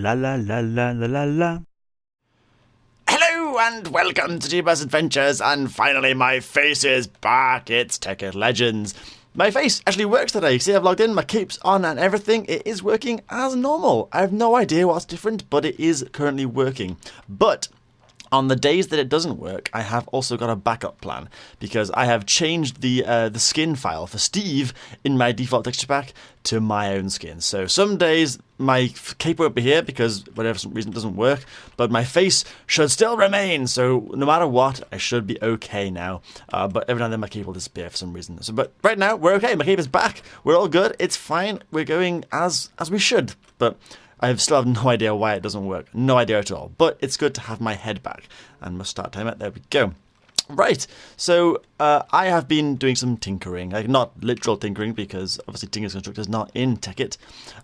la la la la la la la. Hello and welcome to Jebus Adventures, and finally my face is back. It's Tekkit Legends. My face actually works today. See, I've logged in, my cape's on and everything. It is working as normal. I have no idea what's different, but it is currently working. But on the days that it doesn't work, I have also got a backup plan, because I have changed the skin file for Steve in my default texture pack to my own skin. So some days my cape won't be here because whatever some reason it doesn't work, but my face should still remain. So no matter what, I should be okay now. But every now and then my cape will disappear for some reason. So, but right now we're okay. My cape is back. We're all good. It's fine. We're going as we should. But I still have no idea why it doesn't work. No idea at all. But it's good to have my head back. And must start timer. There we go. Right, so I have been doing some tinkering, like not literal tinkering because obviously Tinker's Constructor is not in Tekkit,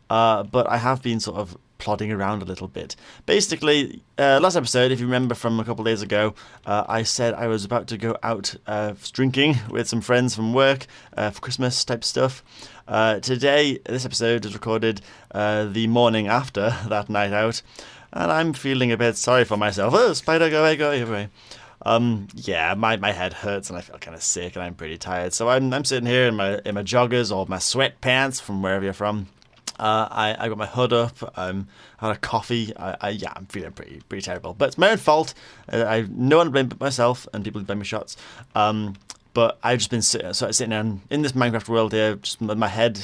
but I have been sort of plodding around a little bit. Basically, last episode, if you remember from a couple of days ago, I said I was about to go out drinking with some friends from work for Christmas type stuff. Today, this episode is recorded the morning after that night out, and I'm feeling a bit sorry for myself. Oh, spider, go away. Yeah, my head hurts and I feel kind of sick and I'm pretty tired. So I'm sitting here in my joggers or my sweatpants from wherever you're from. I got my hood up. I had a coffee. Yeah, I'm feeling pretty terrible. But it's my own fault. I no one to blame but myself and people who blame me shots. But I've just been sitting down in this Minecraft world here, just with my head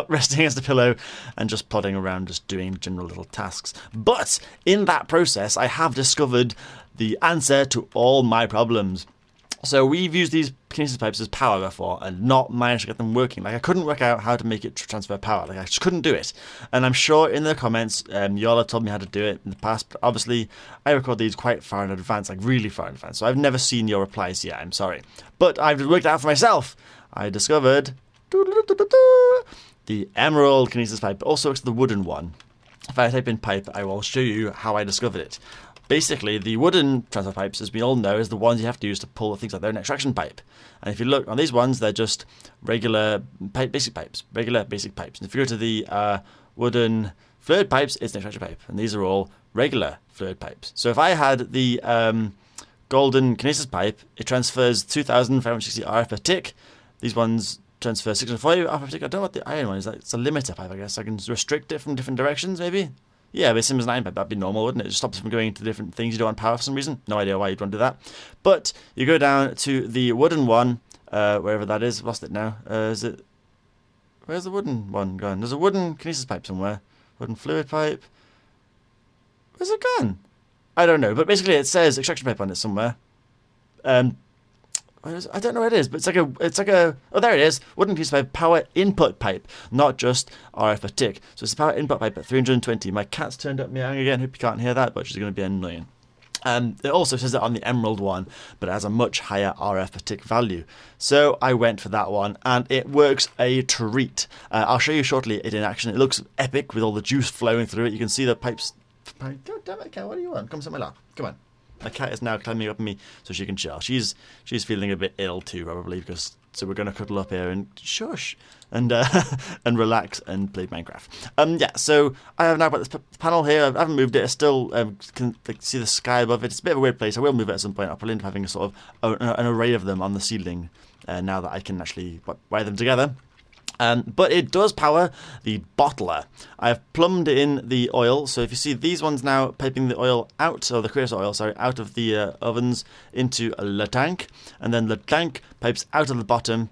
resting against the pillow and just plodding around, just doing general little tasks. But in that process, I have discovered the answer to all my problems. So we've used these kinesis pipes as power before and not managed to get them working. Like I couldn't work out how to make it transfer power. Like I just couldn't do it. And I'm sure in the comments, y'all have told me how to do it in the past. But obviously, I record these quite far in advance, like really far in advance. So I've never seen your replies yet. I'm sorry. But I've worked it out for myself. I discovered the emerald kinesis pipe. Also, it's the wooden one. If I type in pipe, I will show you how I discovered it. Basically, the wooden transfer pipes, as we all know, is the ones you have to use to pull things like they're an extraction pipe. And if you look on these ones, they're just regular basic pipes. And if you go to the wooden fluid pipes, it's an extraction pipe. And these are all regular fluid pipes. So if I had the golden kinesis pipe, it transfers 2,560 RF per tick. These ones transfer 640 RF per tick. I don't know what the iron one is. It's a limiter pipe, I guess. I can restrict it from different directions, maybe. Yeah, but same as an iron pipe, that'd be normal, wouldn't it? It just stops it from going into different things you don't want power for some reason. No idea why you'd want to do that. But you go down to the wooden one, wherever that is. I've lost it now. Where's the wooden one gone? There's a wooden kinesis pipe somewhere. Wooden fluid pipe. Where's it gone? I don't know. But basically it says extraction pipe on it somewhere. I don't know where it is, but it's like a oh, there it is. Wooden kinesis pipe, power input pipe, not just RF per tick. So it's a power input pipe at 320. My cat's turned up meowing again. Hope you can't hear that, but she's going to be annoying. It also says that on the emerald one, but it has a much higher RF per tick value. So I went for that one, and it works a treat. I'll show you shortly it in action. It looks epic with all the juice flowing through it. You can see the pipes. God damn it, cat! What do you want? Come sit in my lap. Come on. My cat is now climbing up on me so she can chill. She's feeling a bit ill too, probably, so we're going to cuddle up here and shush and and relax and play Minecraft. Yeah, so I have now got this panel here. I haven't moved it. I still can see the sky above it. It's a bit of a weird place. I will move it at some point. I'll probably end up having a sort of an array of them on the ceiling now that I can actually wire them together. But it does power the bottler. I have plumbed in the oil, so if you see these ones now piping the oil out, or the creosote oil, sorry, out of the ovens into the tank, and then the tank pipes out of the bottom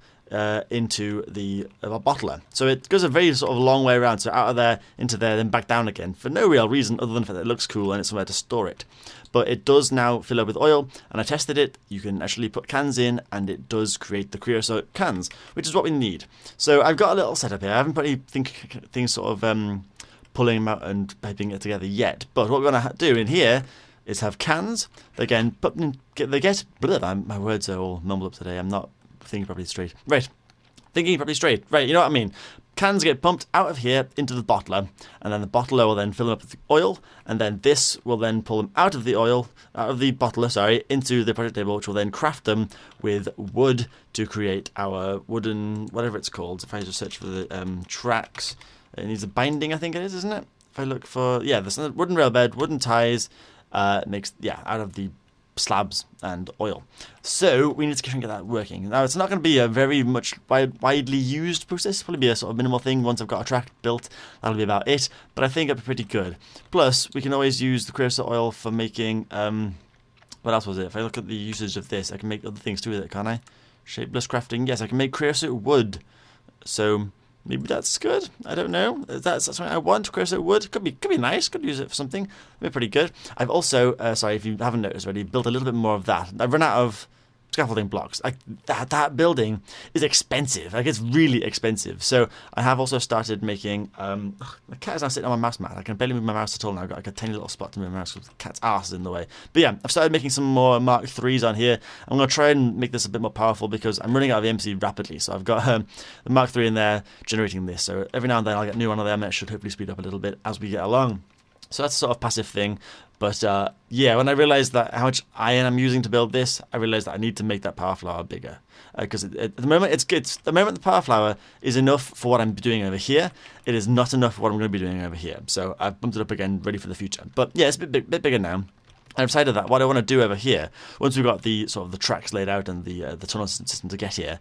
into the bottler. So it goes a very sort of long way around, so out of there, into there, then back down again, for no real reason other than the fact that it looks cool and it's somewhere to store it. But it does now fill up with oil, and I tested it. You can actually put cans in, and it does create the creosote cans, which is what we need. So I've got a little setup here. I haven't put any things sort of pulling them out and piping it together yet. But what we're going to do in here is have cans. Again, my words are all mumbled up today. I'm not thinking properly straight. Right. Right, you know what I mean. Cans get pumped out of here into the bottler, and then the bottler will then fill them up with oil, and then this will then pull them out of the bottler, into the project table, which will then craft them with wood to create our wooden, whatever it's called. If I just search for the tracks, it needs a binding, I think it is, isn't it? if I look for, yeah, there's a wooden rail bed, wooden ties, makes, yeah, out of the slabs and oil. So we need to try and get that working. Now it's not going to be a very much widely used process. It'll probably be a sort of minimal thing. Once I've got a track built, that'll be about it. But I think it'll be pretty good. Plus, we can always use the creosote oil for making, what else was it? If I look at the usage of this, I can make other things too with it, can't I? Shapeless crafting. Yes, I can make creosote wood. So maybe that's good. I don't know. That's something I want. Creosote wood could be nice. Could use it for something. It'd be pretty good. I've also, sorry if you haven't noticed already, built a little bit more of that. I've run out of scaffolding blocks. Like that building is expensive. Like it's really expensive. So I have also started making. The cat is now sitting on my mouse mat. I can barely move my mouse at all now. I've got like a tiny little spot to move my mouse because the cat's ass is in the way. But yeah, I've started making some more Mark 3s on here. I'm gonna try and make this a bit more powerful because I'm running out of EMC rapidly. So I've got the Mark 3 in there generating this. So every now and then I'll get a new one of them. That should hopefully speed up a little bit as we get along. So that's a sort of passive thing. But yeah, when I realised that how much iron I'm using to build this, I realised that I need to make that power flower bigger. Because at the moment, the moment the power flower is enough for what I'm doing over here, it is not enough for what I'm going to be doing over here. So I've bumped it up again, ready for the future. But yeah, it's a bit bigger now. I've decided that what I want to do over here, once we've got the sort of the tracks laid out and the tunnel system to get here,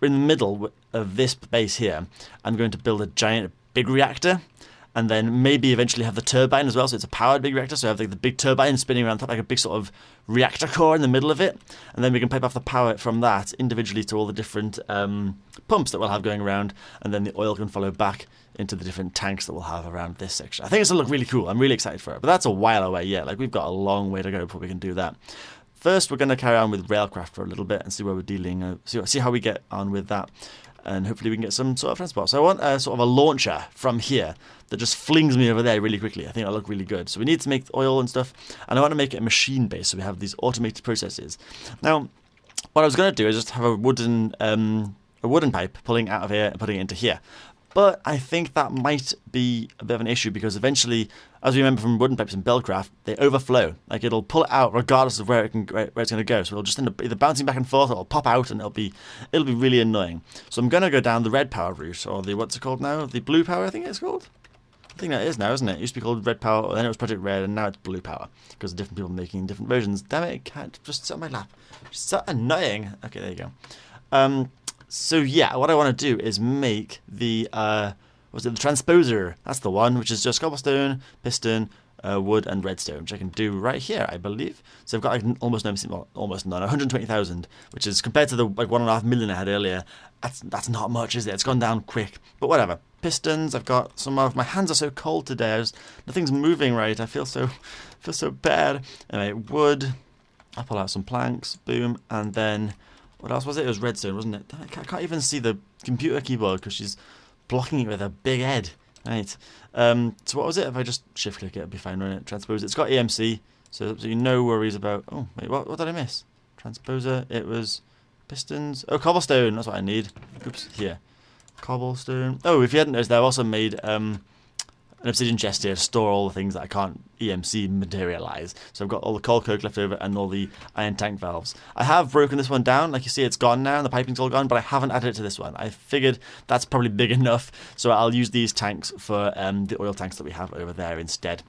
in the middle of this base here, I'm going to build a giant big reactor. And then maybe eventually have the turbine as well, so it's a powered big reactor, so I have like the big turbine spinning around top, like a big sort of reactor core in the middle of it, and then we can pipe off the power from that individually to all the different pumps that we'll have going around, and then the oil can follow back into the different tanks that we'll have around this section. I think it's going to look really cool. I'm really excited for it, but that's a while away yet. Like, we've got a long way to go before we can do that. First, we're going to carry on with railcraft for a little bit and see where we're dealing, see how we get on with that. And hopefully we can get some sort of transport. So I want a sort of a launcher from here that just flings me over there really quickly. I think that'll look really good. So we need to make oil and stuff. And I want to make it machine based, so we have these automated processes. Now, what I was going to do is just have a wooden pipe pulling out of here and putting it into here. But I think that might be a bit of an issue because eventually, as we remember from wooden pipes in Buildcraft, they overflow. Like, it'll pull it out regardless of where it's going to go. So it'll just end up either bouncing back and forth, or it'll pop out, and it'll be really annoying. So I'm going to go down the red power route, or the, what's it called now? The blue power, I think it's called? I think that is now, isn't it? It used to be called red power, then it was Project Red, and now it's blue power. Because of different people making different versions. Damn it, it can't just sit on my lap. It's so annoying. Okay, there you go. So yeah, what I want to do is make the the transposer. That's the one, which is just cobblestone, piston, wood, and redstone, which I can do right here, I believe. So I've got like almost none, 120,000, which is compared to the like 1.5 million I had earlier. That's not much, is it? It's gone down quick, but whatever. Pistons. I've got some of my hands are so cold today. Nothing's moving right. I feel so bad. Anyway, wood. I'll pull out some planks. Boom, and then. What else was it? It was redstone, wasn't it? I can't even see the computer keyboard because she's blocking it with her big head. Right. So what was it? If I just shift click it, it'll be fine, won't it? Transpose. It's got EMC, so absolutely no worries about. Oh wait, what did I miss? Transposer. It was pistons. Oh, cobblestone. That's what I need. Oops. Here. Cobblestone. Oh, if you hadn't noticed, I've also made an obsidian chest here to store all the things that I can't EMC materialize. So I've got all the coal coke left over and all the iron tank valves. I have broken this one down. Like you see, it's gone now and the piping's all gone, but I haven't added it to this one. I figured that's probably big enough, so I'll use these tanks for the oil tanks that we have over there instead.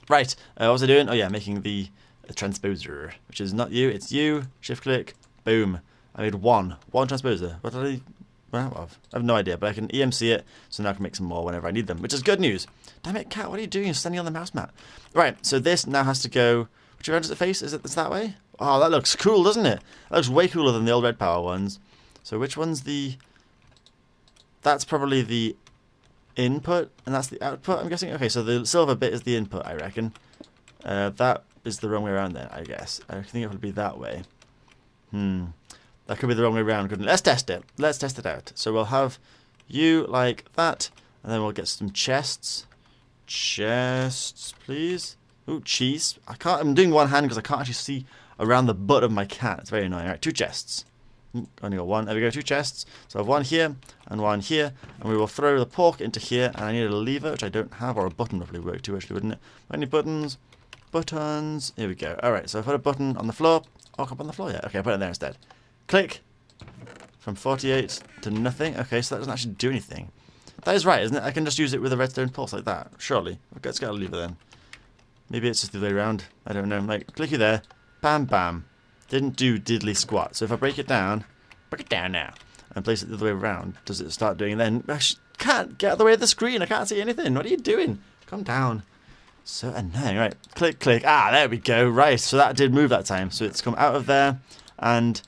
Right, what was I doing? Oh yeah, making the transposer, which is not you, it's you. Shift click, boom. I made one transposer. What did I run out of? I have no idea, but I can EMC it, so now I can make some more whenever I need them, which is good news. Damn it, cat, what are you doing? You're standing on the mouse mat. Right, so this now has to go. Which way does it face? Is it that way? Oh, that looks cool, doesn't it? That looks way cooler than the old red power ones. So which one's the. That's probably the input, and that's the output, I'm guessing. Okay, so the silver bit is the input, I reckon. That is the wrong way around then, I guess. I think it would be that way. That could be the wrong way around, couldn't it? Let's test it. Let's test it out. So we'll have you like that, and then we'll get some chests. Chests, please. Ooh, cheese. I'm doing one hand because I can't actually see around the butt of my cat. It's very annoying. All right, 2 chests. Only got one. There we go, 2 chests. So I have one here and one here, and we will throw the pork into here. And I need a lever, which I don't have, or a button would probably work too, actually, wouldn't it? Any buttons? Buttons. Here we go. All right, so I put a button on the floor. Oh, up on the floor yet? Okay, I put it there instead. Click. From 48 to nothing. Okay, so that doesn't actually do anything. That is right, isn't it? I can just use it with a redstone pulse like that. Surely. Okay, let's get a lever then. Maybe it's just the other way around. I don't know. Like, clicky there. Bam, bam. Didn't do diddly squat. So if I break it down now, and place it the other way around, does it start doing it then? I can't get out of the way of the screen. I can't see anything. What are you doing? Calm down. So annoying. Right, click, click. Ah, there we go. Right, so that did move that time. So it's come out of there and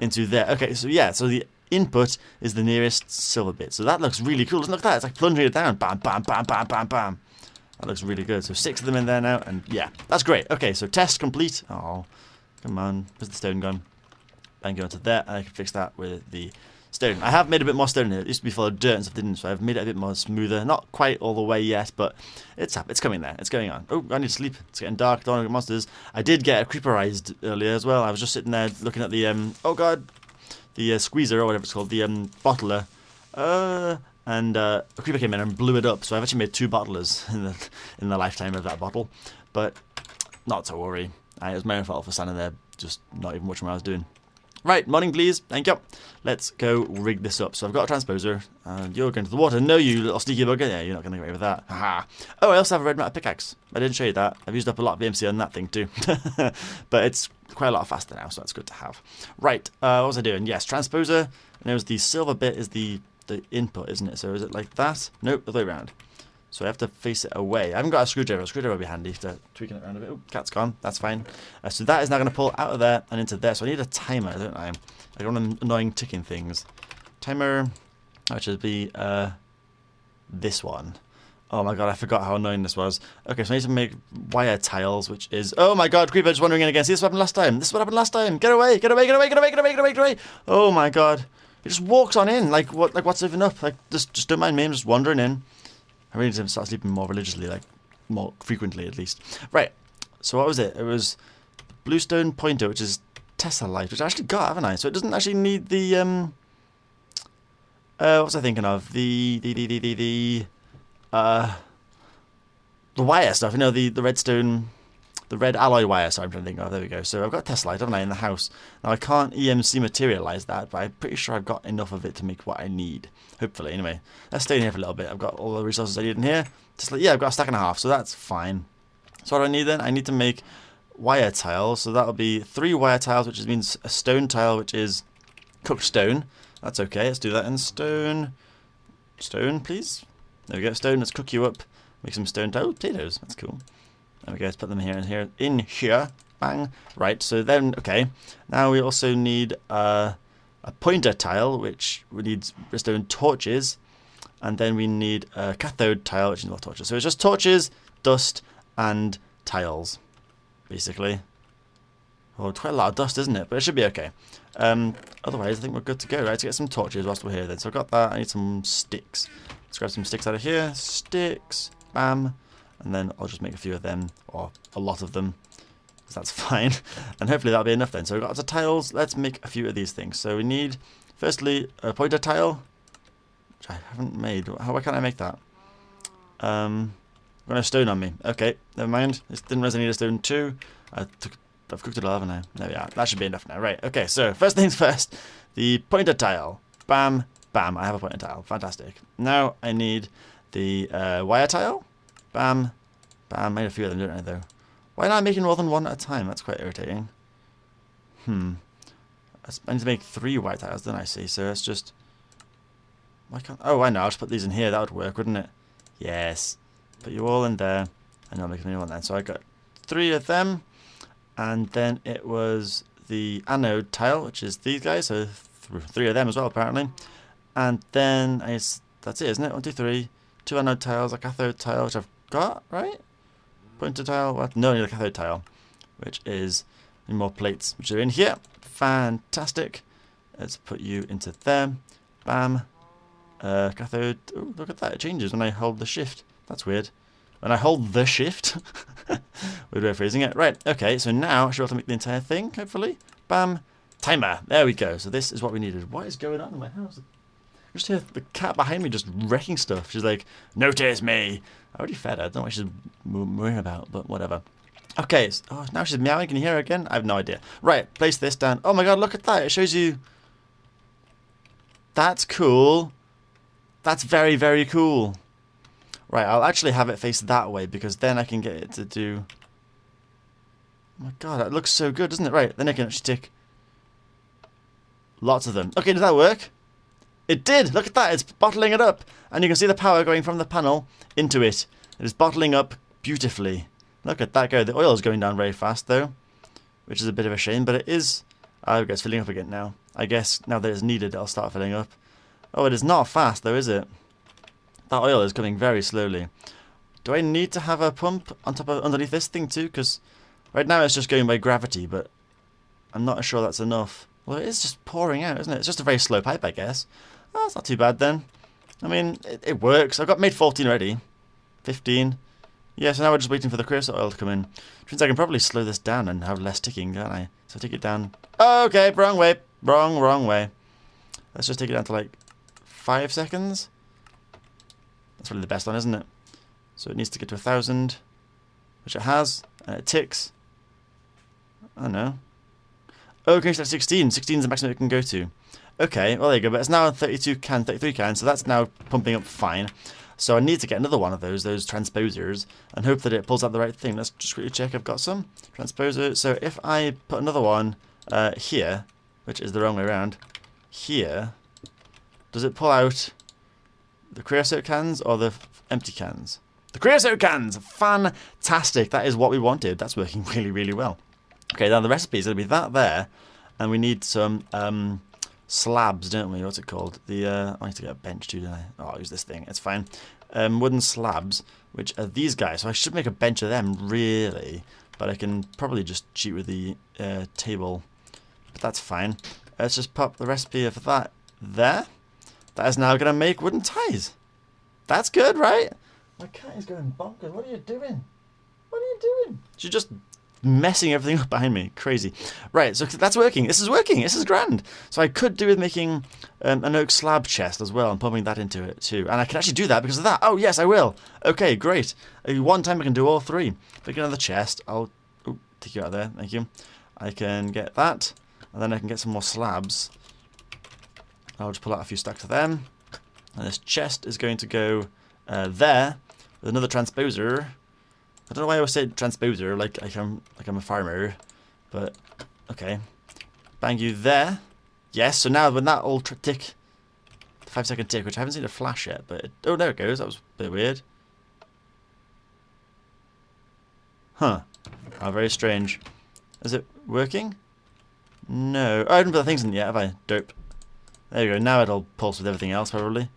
into there. Okay, so yeah, so the input is the nearest silver bit. So that looks really cool. Look at that. It's like plunging it down. Bam, bam, bam, bam, bam, bam. That looks really good. So 6 of them in there now, and yeah, that's great. Okay, so test complete. Oh, come on. Where's the stone gone? And go into there, and I can fix that with the stone. I have made a bit more stone here. It used to be full of dirt and stuff, didn't it? So I've made it a bit more smoother. Not quite all the way yet, but it's coming there. It's going on. Oh, I need to sleep. It's getting dark. Don't want to get monsters. I did get a creeperized earlier as well. I was just sitting there looking at the, oh god, the squeezer or whatever it's called, the bottler. And a creeper came in and blew it up. So I've actually made 2 bottlers in the lifetime of that bottle. But not to worry. It was my own fault for standing there, just not even watching what I was doing. Right, morning please, thank you. Let's go rig this up. So I've got a transposer, and you're going to the water. No, you little sneaky bugger. Yeah, you're not going to get away with that. Haha. Oh, I also have a red matter pickaxe. I didn't show you that. I've used up a lot of VMC on that thing too. But it's quite a lot faster now, so that's good to have. Right, what was I doing? Yes, transposer, and there's the silver bit is the input, isn't it? So is it like that? Nope, the other way around. So I have to face it away. I haven't got a screwdriver. A screwdriver would be handy to tweaking it around a bit. Oh, cat's gone. That's fine. So that is now going to pull out of there and into there. So I need a timer, don't I? I got one annoying ticking things. Timer, which would be this one. Oh my god, I forgot how annoying this was. Okay, so I need to make wire tiles, which is... Oh my god, creeper just wandering in again. See, this is what happened last time. This is what happened last time. Get away, get away, get away, get away, get away, get away, get away. Oh my god. It just walks on in. Like, what? Like, what's even up? Like, just don't mind me. I'm just wandering in. I really need to start sleeping more religiously, like, more frequently at least. Right, so what was it? It was bluestone pointer, which is tessellite, which I actually got, haven't I? So it doesn't actually need the, what was I thinking of? The wire stuff, you know, the redstone, the red alloy wire, sorry, I'm trying to think of. There we go. So I've got tessellite, haven't I, in the house. Now I can't EMC materialize that, but I'm pretty sure I've got enough of it to make what I need. Hopefully, anyway. Let's stay in here for a little bit. I've got all the resources I need in here. Yeah, I've got a stack and a half, so that's fine. So what do I need then? I need to make wire tiles. So that'll be 3 wire tiles, which means a stone tile, which is cooked stone. That's okay. Let's do that in stone. Stone, please. There we go. Stone. Let's cook you up. Make some stone tiles. Oh, potatoes. That's cool. There we go. Let's put them here and here. In here. Bang. Right. So then, okay. Now we also need a pointer tile, which we need redstone torches, and then we need a cathode tile, which needs more torches. So it's just torches, dust, and tiles, basically. Well, quite a lot of dust, isn't it? But it should be okay. Otherwise, I think we're good to go, right? To get some torches whilst we're here then. So I've got that. I need some sticks. Let's grab some sticks out of here. Sticks. Bam. And then I'll just make a few of them, or a lot of them. That's fine, and hopefully that'll be enough then. So we've got lots of tiles. Let's make a few of these things. So we need, firstly, a pointer tile, which I haven't made. Why can't I make that? I've got a stone on me. Okay, never mind. This didn't realize I need a stone too. I've cooked it all, haven't I? There we are. That should be enough now. Right, okay, so first things first, the pointer tile. Bam, bam, I have a pointer tile. Fantastic. Now I need the wire tile. Bam, bam. I made a few of them, didn't I, though? Why not making more than one at a time? That's quite irritating. I need to make 3 white tiles, don't I see? So let's just... Why can't... Oh, I know. I'll just put these in here. That would work, wouldn't it? Yes. Put you all in there. And I'll make a new one then. So I got 3 of them. And then it was the anode tile, which is these guys. So 3 of them as well, apparently. And then that's it, isn't it? 1, 2, 3. 2 anode tiles, a cathode tile, which I've got, right? Pointer tile, what? No, I need a cathode tile, which is more plates, which are in here. Fantastic. Let's put you into there. Bam. Cathode. Oh, look at that. It changes when I hold the shift. That's weird. When I hold the shift. Weird way of phrasing it. Right. Okay. So now I should be able to make the entire thing, hopefully. Bam. Timer. There we go. So this is what we needed. What is going on in my house? I just hear the cat behind me just wrecking stuff. She's like, notice me. I already fed her. I don't know what she's mooing about, but whatever. Okay. Oh, now she's meowing. Can you hear her again? I have no idea. Right. Place this down. Oh my god, look at that. It shows you... That's cool. That's very, very cool. Right, I'll actually have it face that way because then I can get it to do... Oh my god, that looks so good, doesn't it? Right, then I can actually tick lots of them. Okay, did that work? It did! Look at that, it's bottling it up. And you can see the power going from the panel into it. It is bottling up beautifully. Look at that go. The oil is going down very fast though, which is a bit of a shame, but it is... Oh, okay, it's filling up again now. I guess now that it's needed, it'll start filling up. Oh, it is not fast though, is it? That oil is coming very slowly. Do I need to have a pump on top of underneath this thing too? Because right now it's just going by gravity, but I'm not sure that's enough. Well, it is just pouring out, isn't it? It's just a very slow pipe, I guess. Oh, it's not too bad then. I mean, it works. I've got made 14 already. 15. Yeah, so now we're just waiting for the creosote oil to come in. Which means I can probably slow this down and have less ticking, can't I? So take it down. Oh, okay, wrong way. Wrong way. Let's just take it down to like 5 seconds. That's probably the best one, isn't it? So it needs to get to 1,000, which it has, and it ticks. I don't know. Oh, okay, so that's 16. 16 is the maximum it can go to. Okay, well there you go, but it's now 33 cans, so that's now pumping up fine. So I need to get another one of those transposers, and hope that it pulls out the right thing. Let's just quickly check I've got some transposer. So if I put another one here, which is the wrong way around, here, does it pull out the creosote cans or the empty cans? The creosote cans! Fantastic! That is what we wanted. That's working really, really well. Okay, now the recipe is going to be that there, and we need some slabs, don't we? What's it called? I need to get a bench too, don't I? Oh, I'll use this thing. It's fine. Wooden slabs, which are these guys. So I should make a bench of them, really. But I can probably just cheat with the table. But that's fine. Let's just pop the recipe of that there. That is now going to make wooden ties. That's good, right? My cat is going bonkers. What are you doing? What are you doing? She's just messing everything up behind me. Crazy. Right, so that's working. This is working. This is grand. So I could do with making an oak slab chest as well and pumping that into it too. And I can actually do that because of that. Oh, yes, I will. Okay, great. One time I can do all three. Pick another chest. I'll take you out of there. Thank you. I can get that. And then I can get some more slabs. I'll just pull out a few stacks of them. And this chest is going to go there with another transposer. I don't know why I always say transposer like I'm a farmer, but okay. Bang you there. Yes, so now when that all tick, 5 second tick, which I haven't seen a flash yet, but oh, there it goes. That was a bit weird. Huh. Oh, very strange. Is it working? No. Oh, I haven't put the things in yet, have I? Dope. There you go. Now it'll pulse with everything else, probably.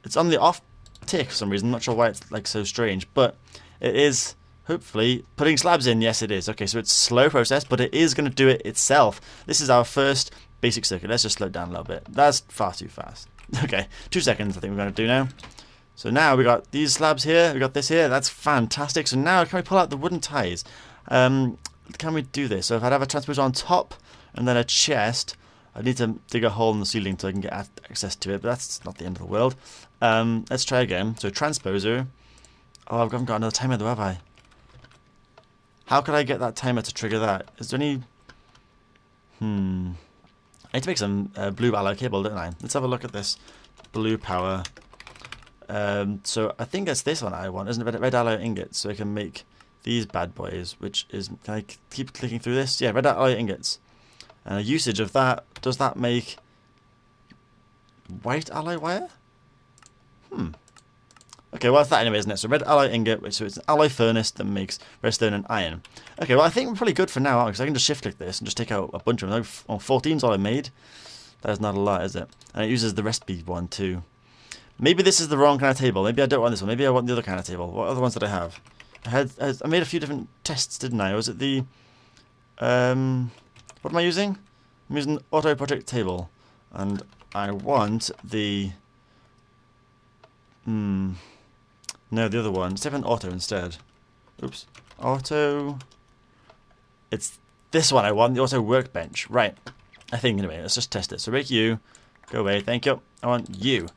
It's on the off tick for some reason. I'm not sure why it's like so strange, but it is hopefully putting slabs in. Yes, it is. Okay, so it's a slow process, but it is going to do it itself. This is our first basic circuit. Let's just slow it down a little bit. That's far too fast. Okay, 2 seconds I think we're going to do now. So now we got these slabs here. We got this here. That's fantastic. So now can we pull out the wooden ties? Can we do this? So if I'd have a transposer on top and then a chest, I need to dig a hole in the ceiling so I can get access to it, but that's not the end of the world. Let's try again. So transposer. Oh, I haven't got another timer though, have I? How could I get that timer to trigger that? Is there any... I need to make some blue alloy cable, don't I? Let's have a look at this. Blue power. So I think it's this one I want, isn't it? Red alloy ingots, so I can make these bad boys, which is... Can I keep clicking through this? Yeah, red alloy ingots. And a usage of that, does that make white alloy wire? Okay, well, it's that anyway, isn't it? So red alloy ingot, so it's an alloy furnace that makes redstone and iron. Okay, well, I think we're probably good for now, aren't we? Because I can just shift click this and just take out a bunch of them. Oh, 14's all I made. That is not a lot, is it? And it uses the recipe one too. Maybe this is the wrong kind of table. Maybe I don't want this one. Maybe I want the other kind of table. What other ones did I have? I made a few different tests, didn't I? Or was it the... what am I using? I'm using auto project table. And I want the... No, the other one. Let's have an auto instead. Oops. Auto... It's this one I want, the auto workbench. Right. I think, anyway, let's just test it. So make you. Go away. Thank you. I want you.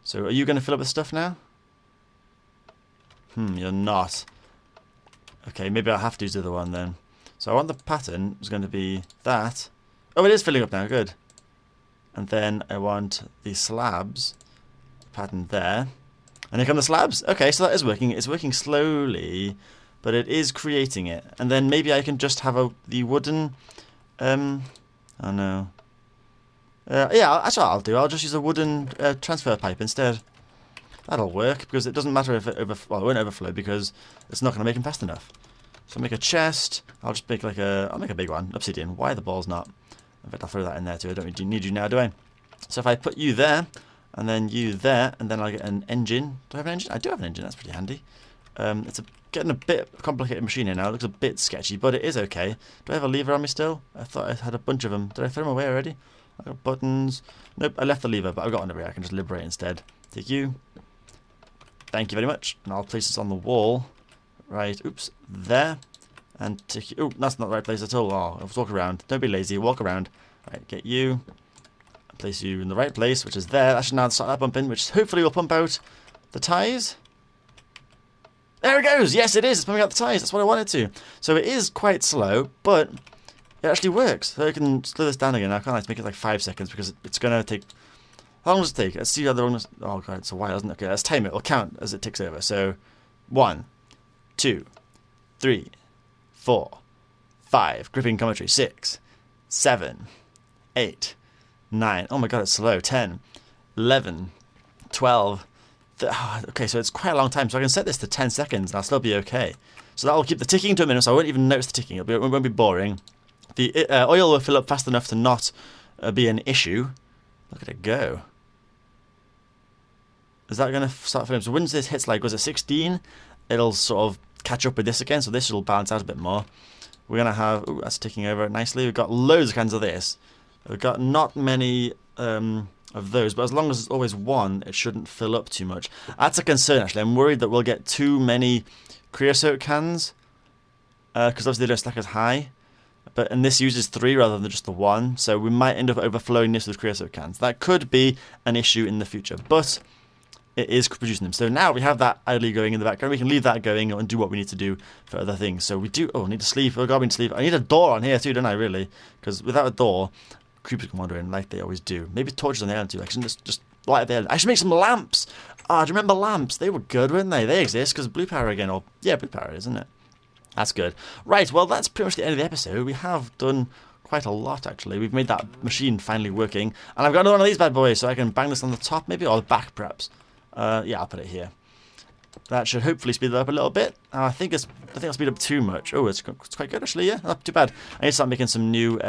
So are you going to fill up with stuff now? You're not. Okay, maybe I'll have to use the other one then. So I want the pattern is going to be that. Oh, it is filling up now. Good. And then I want the slabs pattern there. And here come the slabs. Okay, so that is working. It's working slowly, but it is creating it. And then maybe I can just have the wooden... oh no. Yeah, that's what I'll do. I'll just use a wooden transfer pipe instead. That'll work, because it doesn't matter if it well, it won't overflow, because it's not going to make them fast enough. So I'll make a chest. I'll just make like I'll make a big one. Obsidian. Why the ball's not? In fact, I'll throw that in there too. I don't need you now, do I? So if I put you there, and then you there, and then I'll get an engine. Do I have an engine? I do have an engine. That's pretty handy. It's getting a bit complicated machine here now. It looks a bit sketchy, but it is okay. Do I have a lever on me still? I thought I had a bunch of them. Did I throw them away already? I got buttons. Nope, I left the lever, but I've got one over here. I can just liberate instead. Take you. Thank you very much. And I'll place this on the wall. Right, oops, there. And take you. Oh, that's not the right place at all. Oh, let's walk around. Don't be lazy. Walk around. Right, get you. Place you in the right place, which is there. That should now start that pumping, which hopefully will pump out the ties. There it goes. Yes, it is. It's pumping out the ties. That's what I wanted to. So it is quite slow, but it actually works. So I can slow this down again. I can't make it like 5 seconds because it's going to take... How long does it take? Let's see how the long... Oh, God, it's a while, isn't it? Okay, let's time it. It'll count as it ticks over. So, 1, 2, 3, 4, 5. Gripping commentary. 6, 7, 8, 9. Oh, my God, it's slow. 10, 11, 12... Okay, so it's quite a long time. So I can set this to 10 seconds and I'll still be okay. So that will keep the ticking to a minute, so I won't even notice the ticking. It won't be boring. The oil will fill up fast enough to not be an issue. Look at it go. Is that going to start filling? So once this hits, like, was it 16? It'll sort of catch up with this again, so this will balance out a bit more. We're going to have... Ooh, that's ticking over nicely. We've got loads of cans of this. We've got not many of those, but as long as there's always one, it shouldn't fill up too much. That's a concern, actually. I'm worried that we'll get too many creosote cans, because obviously they don't stack as high. And this uses 3 rather than just the 1, so we might end up overflowing this with creosote cans. That could be an issue in the future, but it is producing them. So now we have that idly going in the background. We can leave that going and do what we need to do for other things. So we do... Oh, I need a sleeve. Oh, God, we need a sleeve. I need a door on here too, don't I, really? Because without a door, creepers can wander in like they always do. Maybe torches on the island too. I should just light up the island. I should make some lamps. Ah, do you remember lamps? They were good, weren't they? They exist because blue power again. Or yeah, blue power, isn't it? That's good. Right, well, that's pretty much the end of the episode. We have done quite a lot, actually. We've made that machine finally working. And I've got another one of these bad boys, so I can bang this on the top, maybe, or the back, perhaps. Yeah, I'll put it here. That should hopefully speed it up a little bit. I think I'll speed up too much. Oh, it's quite good, actually, yeah. Not too bad. I need to start making some new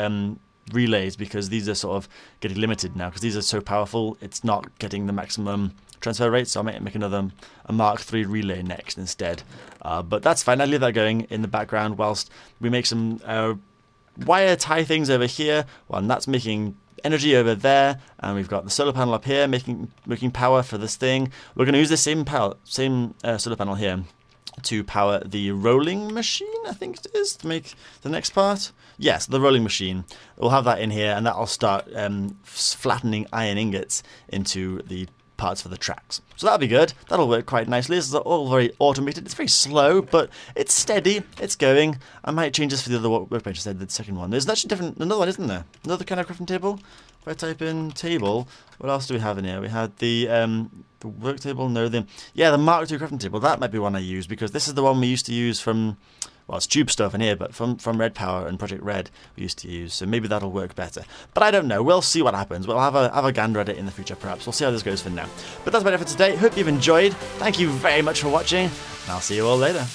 relays, because these are sort of getting limited now, because these are so powerful, it's not getting the maximum transfer rate, so I might make a Mark III relay next instead. But that's fine, I'll leave that going in the background whilst we make some wire tie things over here. Well, and that's making energy over there, and we've got the solar panel up here making power for this thing. We're going to use the same solar panel here to power the rolling machine, I think it is, to make the next part. Yes, the rolling machine. We'll have that in here, and that'll start flattening iron ingots into the parts for the tracks. So that'll be good. That'll work quite nicely. This is all very automated. It's very slow, but it's steady. It's going. I might change this for the other workbench instead, the second one. There's actually another one, isn't there? Another kind of crafting table. If I type in table, what else do we have in here? We had the work table. No, the Mark II crafting table. That might be one I use, because this is the one we used to use from... Well, it's tube stuff in here, but from Red Power and Project Red we used to use, so maybe that'll work better. But I don't know. We'll see what happens. We'll have a gander at it in the future, perhaps. We'll see how this goes for now. But that's about it for today. Hope you've enjoyed. Thank you very much for watching, and I'll see you all later.